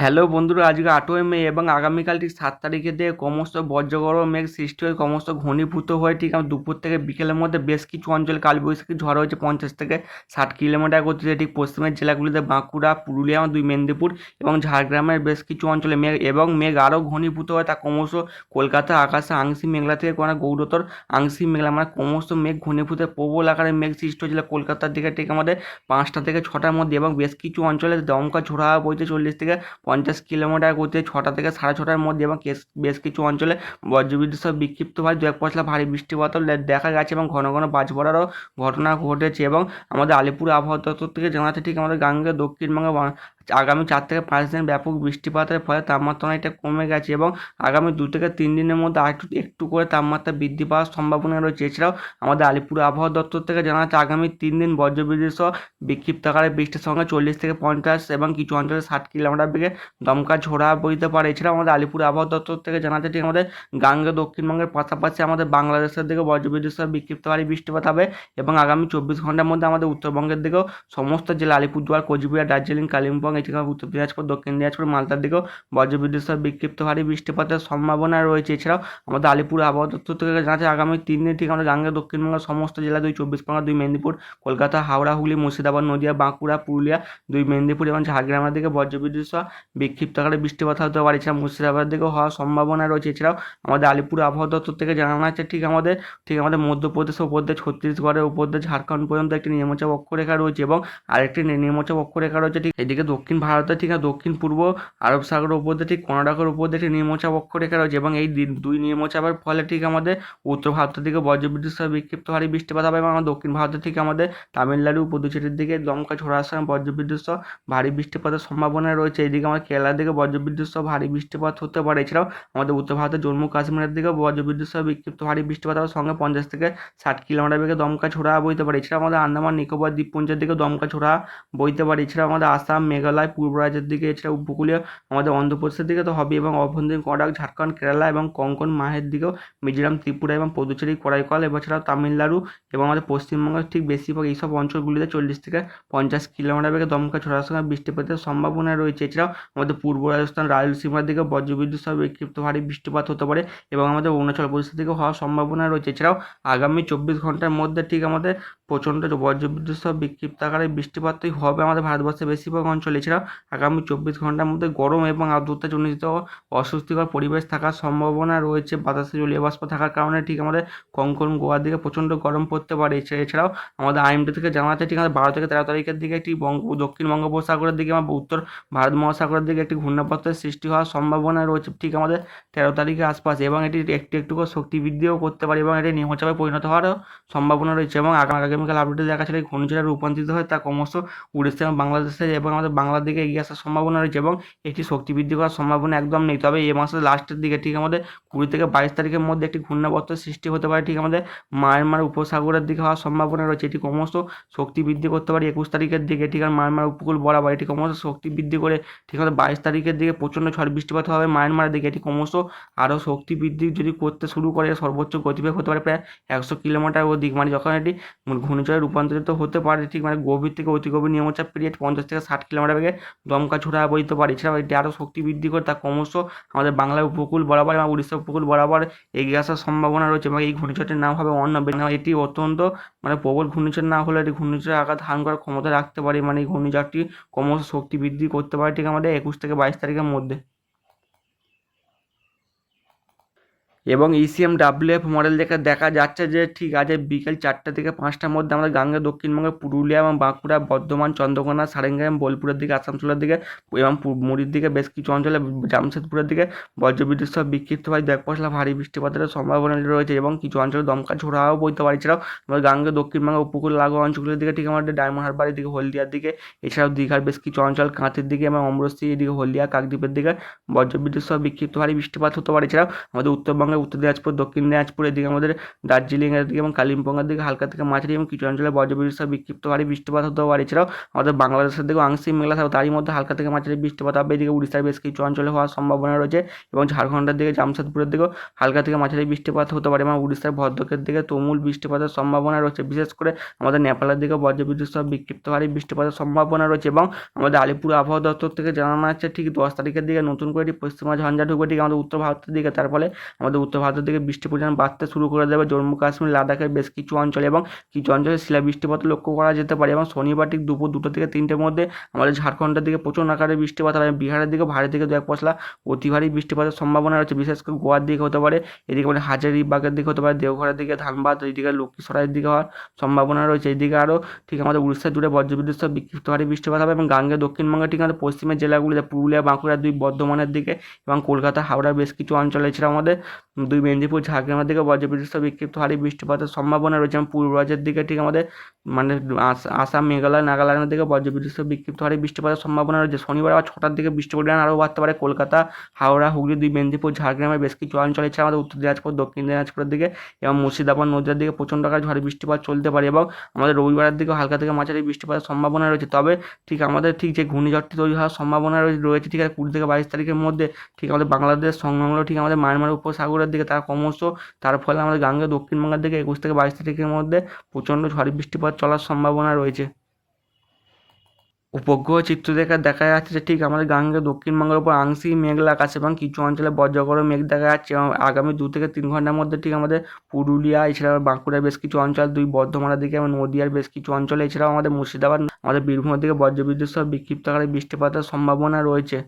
Hello বন্ধুরা, আজকে ৮ই মে এবং আগামীকাল ঠিক ৭ তারিখে দিয়ে ক্রমশ বজ্রগড় মেঘ সৃষ্টি হয়ে ক্রমশ ঘনীভূত হয়ে ঠিক দুপুর থেকে বিকেলের মধ্যে বেশ কিছু অঞ্চলে কালবৈশাখী ঝড় হয়েছে ৫০ থেকে ৬০ কিলোমিটার গতিতে। ঠিক পশ্চিমের জেলাগুলিতে বাঁকুড়া, পুরুলিয়া, দুই মেদিনীপুর এবং ঝাড়গ্রামের বেশ কিছু অঞ্চলে মেঘ আরও ঘনীভূত হয়। তা ক্রমশ কলকাতা আকাশে আংশিক মেঘলা থেকে কোনো গৌরতর আংশিক মেঘলা, মানে ক্রমশ মেঘ ঘনীভূত প্রবল আকারে মেঘ সৃষ্টি হয়েছিল কলকাতার দিকে ঠিক আমাদের ৫টা থেকে ৬টার মধ্যে, এবং বেশ কিছু অঞ্চলে দমকা ঝোড়ো হাওয়া বইছে ৪০ থেকে ৫০ কিলোমিটার গতিতে ৬টা থেকে ৬:৩০টার মধ্যে, এবং বেশ কিছু অঞ্চলে বজ্রবিদ্যুৎ সহ বিক্ষিপ্তভাবে দু এক পশলা ভারী বৃষ্টিপাতও দেখা গেছে এবং ঘন ঘন বাজ পড়ারও ঘটনা ঘটেছে। এবং আমাদের আলিপুর আবহাওয়া দপ্তর থেকে জানাচ্ছে ঠিক আমাদের গাঙ্গেয় দক্ষিণবঙ্গে আগামী ৪ থেকে ৫ দিন ব্যাপক বৃষ্টিপাতের ফলে তাপমাত্রা অনেকটা কমে গেছে, এবং আগামী ২ থেকে ৩ দিনের মধ্যে আরেকটু একটু করে তাপমাত্রা বৃদ্ধি পাওয়ার সম্ভাবনা রয়েছে। এছাড়াও আমাদের আলিপুর আবহাওয়া দপ্তর থেকে জানা যাচ্ছে আগামী ৩ দিন বজ্রবিদ্যুৎ সহ বিক্ষিপ্ত আকারে বৃষ্টির সঙ্গে ৪০ থেকে ৫০ এবং কিছু অঞ্চলে ৬০ কিলোমিটার বেগে দমকা ঝোড়ো হাওয়া বইতে পারে। এছাড়াও আমাদের আলিপুর আবহাওয়া দপ্তর থেকে জানা যাচ্ছে ঠিক আমাদের গাঙ্গেয় দক্ষিণবঙ্গের পাশাপাশি আমাদের বাংলাদেশের দিকে বজ্রবিদ্যুৎ সহ বিক্ষিপ্ত ভারী বৃষ্টিপাত হবে, এবং আগামী ২৪ ঘন্টার মধ্যে আমাদের উত্তরবঙ্গের দিকেও সমস্ত জেলা আলিপুরদুয়ার, কোচবিহার, দার্জিলিং, কালিম্পং, এছাড়াও উত্তর দিনাজপুর, দক্ষিণ দিনাজপুর, মালদার দিকেও বজ্রবিদ্যুৎ সহ বিক্ষিপ্ত ভারী বৃষ্টিপাতের সম্ভাবনা রয়েছে। এছাড়াও আমাদের আলিপুর আবহাওয়া দপ্তর থেকে জানা যাচ্ছে আগামী ৩ দিন ঠিক আমাদের গাঙ্গেয় দক্ষিণবঙ্গের সমস্ত জেলা, ২ চব্বিশ পরগনা, 2 মেদিনীপুর, কলকাতা, হাওড়া, হুগলি, মুর্শিদাবাদ, নদিয়া, বাঁকুড়া, পুরুলিয়া, 2 মেদিনীপুর এবং ঝাড়গ্রামের দিকে বজ্রবিদ্যুৎ সহ বিক্ষিপ্ত আকারে বৃষ্টিপাত হতে পারে। এছাড়া মুর্শিদাবাদ দিকেও হওয়ার সম্ভাবনা রয়েছে। এছাড়াও আমাদের আলিপুর আবহাওয়া দপ্তর থেকে জানানো আছে ঠিক আমাদের মধ্যপ্রদেশের উপর দিয়ে, ছত্তিশগড়ের উপর দিয়ে ঝাড়খণ্ড পর্যন্ত একটি নিম্নচাপ অক্ষরেখা রয়েছে, এবং আরেকটি নিম্নচাপ অক্ষরেখা রয়েছে ঠিক এদিকে দক্ষিণ ভারতে, ঠিক দক্ষিণ পূর্ব আরব সাগরের উপর দিয়ে, ঠিক কর্ণাটকের উপর দিয়ে একটি নিম্নচাপ অক্ষরেখা রয়েছে, এবং এই দুই নিম্নচাপের ফলে ঠিক আমাদের উত্তর ভারতের দিকে বজ্রবিদ্যুৎ সহ বিক্ষিপ্ত ভারী বৃষ্টিপাত হবে, এবং আমার দক্ষিণ ভারতের থেকে আমাদের তামিলনাড়ু, পুদুচেরির দিকে দমকা ঝোড়ো হাওয়ার সঙ্গে বজ্রবিদ্যুৎ সহ ভারী বৃষ্টিপাতের সম্ভাবনা রয়েছে। এইদিকে আমাদের কেরালার দিকে বজ্রবিদ্যুৎ সহ ভারী বৃষ্টিপাত হতে পারে। এছাড়াও আমাদের উত্তর ভারতের জম্মু কাশ্মীরের দিকে বজ্রবিদ্যুৎ সহ বিক্ষিপ্ত ভারী বৃষ্টিপাত হওয়ার সঙ্গে ৫০ থেকে ৬০ কিলোমিটার বেগে দমকা ঝোড়ো হাওয়া বইতে পারে। এছাড়াও আমাদের আন্দামান নিকোবর দ্বীপপুঞ্জের দিকে দমকা ঝোড়ো হাওয়া বইতে পারে। এছাড়াও আমাদের আসাম, মেঘালয়, পূর্ব রাজ্যের দিকে, এছাড়া উপকূলীয় আমাদের অন্ধ্রপ্রদেশের দিকে তো হবে, এবং অভ্যন্তরীণ কর্ণাটক, ঝাড়খণ্ড, কেরালা এবং কোঙ্কন, মাহের দিকেও, মিজোরাম, ত্রিপুরা এবং পুদুচেরি, করাইকল, এছাড়াও তামিলনাড়ু এবং আমাদের পশ্চিমবঙ্গের ঠিক বেশিরভাগ এইসব অঞ্চলগুলিতে ৪০ থেকে ৫০ কিলোমিটার বেগে দমকা ঝোড়ো হাওয়ার সঙ্গে বৃষ্টিপাতের সম্ভাবনা রয়েছে। এছাড়াও আমাদের পূর্ব রাজস্থান, রায়লসীমার দিকে বজ্রবিদ্যুৎ সহ বিক্ষিপ্ত ভারী বৃষ্টিপাত হতে পারে, এবং আমাদের অরুণাচল প্রদেশের দিকে হওয়ার সম্ভাবনা রয়েছে। এছাড়াও আগামী ২৪ ঘন্টার মধ্যে ঠিক আমাদের প্রচণ্ড বজ্রবিদ্যুৎ সহ বিক্ষিপ্ত আকারে বৃষ্টিপাতই হবে আমাদের ভারতবর্ষের বেশিরভাগ অঞ্চলে। এছাড়াও আগামী ২৪ ঘন্টার মধ্যে গরম এবং আর্দ্রতাজনিত অস্বস্তিকর পরিবেশ থাকার সম্ভাবনা রয়েছে। বাতাসে জলীয় বাষ্প থাকার কারণে ঠিক আমাদের কোঙ্কন, গোয়ার দিকে প্রচণ্ড গরম পড়তে পারে। এছাড়াও আমাদের আইএমডি থেকে জানা যাচ্ছে ঠিক আমাদের ১২ থেকে ১৩ তারিখের দিকে একটি দক্ষিণ বঙ্গোপসাগরের দিকে বা উত্তর ভারত মহাসাগরের দিকে একটি ঘূর্ণাবর্তের সৃষ্টি হওয়ার সম্ভাবনা রয়েছে ঠিক আমাদের ১৩ তারিখের আশপাশে, এবং এটি একটু একটু করে শক্তি বৃদ্ধিও করতে পারে, এবং এটি নিম্নচাপে পরিণত হওয়ারও সম্ভাবনা রয়েছে। এবং আগামীকাল আপডেটে দেখা যাচ্ছে এই ঘূর্ণিঝড়ে রূপান্তরিত হয়ে তা ক্রমশ উড়িষ্যা এবং বাংলাদেশে এবং আমাদের বাংলার দিকে এগিয়ে আসার সম্ভাবনা রয়েছে, এবং এটি শক্তি বৃদ্ধি করার সম্ভাবনা একদম নেই। তবে এই মাসের লাস্টের দিকে ঠিক আমাদের ২০ থেকে ২২ তারিখের মধ্যে একটি ঘূর্ণাবর্তের সৃষ্টি হতে পারে ঠিক আমাদের মায়ানমার উপসাগরের দিকে হওয়ার সম্ভাবনা রয়েছে। এটি ক্রমশ শক্তি বৃদ্ধি করতে পারে ২১ তারিখের দিকে ঠিক আর মায়ানমার উপকূল বরাবর, এটি ক্রমশ শক্তি বৃদ্ধি করে ঠিক আমাদের ২২ তারিখের দিকে প্রচণ্ড ঝড় বৃষ্টিপাত হবে মায়ানমারের দিকে। এটি ক্রমশ আরও শক্তি বৃদ্ধি যদি করতে শুরু করে সর্বোচ্চ গতিবেগ হতে পারে প্রায় ১০০ কিলোমিটার অধিক, মানে যখন এটি ঘূর্ণিঝড়ে রূপান্তরিত হতে পারে ঠিক মানে গভীর থেকে অতি গভীর নিম্নচাপ পিরিয়ড ৫০ থেকে ৬০ কিলোমিটার বেগে দমকা ঝোড়ো হাওয়া বইতে পারে। এছাড়াও এটি আরও শক্তি বৃদ্ধি করে তা ক্রমশ আমাদের বাংলার উপকূল বরাবর এবং উড়িষ্যা উপকূল বরাবর এগিয়ে আসার সম্ভাবনা রয়েছে, এবং এই ঘূর্ণিঝড়টির নাম হবে অর্ণব। এটি অত্যন্ত মানে প্রবল ঘূর্ণিঝড় না হলে এটি ঘূর্ণিঝড়ের আঘাত ধারণ করার ক্ষমতা রাখতে পারে, মানে এই ঘূর্ণিঝড়টি ক্রমশ শক্তি বৃদ্ধি করতে পারে ঠিক আমাদের ২১ থেকে ২২ তারিখের মধ্যে। এবং ECMWF মডেল দেখে দেখা যাচ্ছে যে ঠিক আজ বিকেল ৪টা থেকে ৫টার মধ্যে আমাদের গাঙ্গেয় দক্ষিণবঙ্গের পুরুলিয়া এবং বাঁকুড়া, বর্ধমান, চন্দ্রকোনা, সারেঙ্গাম, বোলপুরের দিকে, আসানসোলের দিকে এবং মুড়ির দিকে বেশ কিছু অঞ্চলে, জামশেদপুরের দিকে বজ্রবিদ্যুৎ সহ বিক্ষিপ্তভাবে ১ পশলা ভারী বৃষ্টিপাতের সম্ভাবনা রয়েছে, এবং কিছু অঞ্চলে দমকা ঝোড়ো হাওয়াও বইতে পারে। এছাড়াও আমাদের গাঙ্গেয় দক্ষিণবঙ্গের উপকূল লাগোয়া অঞ্চলগুলির দিকে ঠিক আমাদের ডায়মন্ড হারবারের দিকে, হলদিয়ার দিকে, এছাড়াও দীঘার বেশ কিছু অঞ্চল, কাঁথির দিকে এবং অমরশ্রী এদিকে হলদিয়া, কাকদ্বীপের দিকে বজ্রবিদ্যুৎ সহ বিক্ষিপ্ত ভারী বৃষ্টিপাত হতে পারে। এছাড়াও আমাদের উত্তরবঙ্গের পশ্চিমবঙ্গের উত্তর দিনাজপুর, দক্ষিণ দিনাজপুর, এদিকে আমাদের দার্জিলিংয়ের দিকে এবং কালিম্পংয়ের দিকে হালকা থেকে মাঝারি এবং কিছু অঞ্চলে বজ্রবিদ্যুৎ সহ বিক্ষিপ্ত ভারী বৃষ্টিপাত হতে পারে। এছাড়াও আমাদের বাংলাদেশের দিকেও আংশিক মেঘলা থাকবে, তারই মধ্যে হালকা থেকে মাঝারি বৃষ্টিপাত হবে। এদিকে উড়িষ্যার বেশ কিছু অঞ্চলে হওয়ার সম্ভাবনা রয়েছে এবং ঝাড়খণ্ডের দিকে জামশেদপুরের দিকেও হালকা থেকে মাঝারি বৃষ্টিপাত হতে পারে এবং উড়িষ্যার ভদ্রকের দিকে তুমুল বৃষ্টিপাতের সম্ভাবনা রয়েছে। বিশেষ করে আমাদের নেপালের দিকে বজ্রবিদ্যুৎ সহ বিক্ষিপ্ত ভারী বৃষ্টিপাতের সম্ভাবনা রয়েছে এবং আমাদের আলিপুর আবহাওয়া দপ্তর থেকে জানানো আছে ঠিক 10 তারিখের দিকে নতুন করে একটি পশ্চিমা ঝঞ্ঝা ঢুকবে ঠিক আমাদের উত্তর ভারতের দিকে। তার ফলে আমাদের উত্তর ভারতের দিকে বৃষ্টির পরিমাণ বাড়তে শুরু করে দেবে। জম্মু কাশ্মীর, লাদাখের বেশ কিছু অঞ্চলে এবং কিছু অঞ্চলে শিলা বৃষ্টিপাত লক্ষ্য করা যেতে পারে এবং শনিবার ঠিক দুপুর 2টো থেকে 3টের মধ্যে আমাদের ঝাড়খণ্ডের দিকে প্রচুর আকারে বৃষ্টিপাত হবে। বিহারের দিকে ভারী থেকে 2-1 পশলা অতি ভারী বৃষ্টিপাতের সম্ভাবনা রয়েছে, বিশেষ করে গোয়ার দিকে হতে পারে, এদিকে মানে হাজারিবাগের দিকে হতে পারে, দেওঘরের দিকে, ধানবাদ, এইদিকে লক্ষ্মীসরাইয়ের দিকে হওয়ার সম্ভাবনা রয়েছে। এইদিকে আরও ঠিক আমাদের উড়িষ্যা জুড়ে বজ্রবিদ্যুৎ সহ বিক্ষিপ্ত ভারী বৃষ্টিপাত হবে এবং গাঙ্গে দক্ষিণবঙ্গে ঠিক আমাদের পশ্চিমের জেলাগুলিতে পুরুলিয়া, বাঁকুড়া, 2 বর্ধমানের দিকে এবং কলকাতা, হাওড়ার বেশ কিছু অঞ্চলে, এছাড়া আমাদের 2 মেদিনীপুর, ঝাড়গ্রামের দিকে বজ্রবিদ্যুৎ সহ বিক্ষিপ্ত ভারী বৃষ্টিপাতের সম্ভাবনা রয়েছে এবং পূর্ব রাজ্যের দিকে ঠিক আমাদের মানে আসাম, মেঘালয়, নাগাল্যান্ডের দিকে বজ্রবিদ্যুৎ সহ বিক্ষিপ্ত ভারী বৃষ্টিপাতের সম্ভাবনা রয়েছে। শনিবার আবার 6টার দিকে বৃষ্টির পরিমাণ আরও বাড়তে পারে কলকাতা, হাওড়া, হুগলি, 2 মেদিনীপুর, ঝাড়গ্রামের বেশ কিছু অঞ্চল, এছাড়া আমাদের উত্তর দিনাজপুর, দক্ষিণ দিনাজপুরের দিকে এবং মুর্শিদাবাদ, নদীয়ার দিকে প্রচণ্ড আকারে ঝড় বৃষ্টিপাত চলতে পারে এবং আমাদের রবিবারের দিকে হালকা থেকে মাঝারি বৃষ্টিপাতের সম্ভাবনা রয়েছে। তবে ঠিক আমাদের ঠিক যে ঘূর্ণিঝড়টি তৈরি হওয়ার সম্ভাবনা রয়েছে ঠিক আছে 20 থেকে 22 তারিখের মধ্যে ঠিক আমাদের বাংলাদেশ সংলগ্ন ঠিক আমাদের মায়ানমার উপসাগরের দিকে তার ক্রমশ, তার ফলে আমাদের গাঙ্গে দক্ষিণবঙ্গের দিকে 21 থেকে 22 তারিখের মধ্যে প্রচণ্ড ঝড় বৃষ্টিপাত চলার সম্ভাবনা রয়েছে। উপগ্রহ চিত্র দেখা যাচ্ছে যে ঠিক আমাদের গাঙ্গে দক্ষিণবঙ্গের উপর আংশিক মেঘলা আকাশ এবং কিছু অঞ্চলে বজ্রগড় মেঘ দেখা যাচ্ছে এবং আগামী 2 থেকে 3 ঘন্টার মধ্যে ঠিক আমাদের পুরুলিয়া, এছাড়াও বাঁকুড়ার বেশ কিছু অঞ্চল, 2 বর্ধমানের দিকে এবং নদীয়ার বেশ কিছু অঞ্চলে, এছাড়াও আমাদের মুর্শিদাবাদ, আমাদের বীরভূমের দিকে বজ্রবিদ্যুৎ সহ বিক্ষিপ্ত আকারে বৃষ্টিপাতের সম্ভাবনা রয়েছে।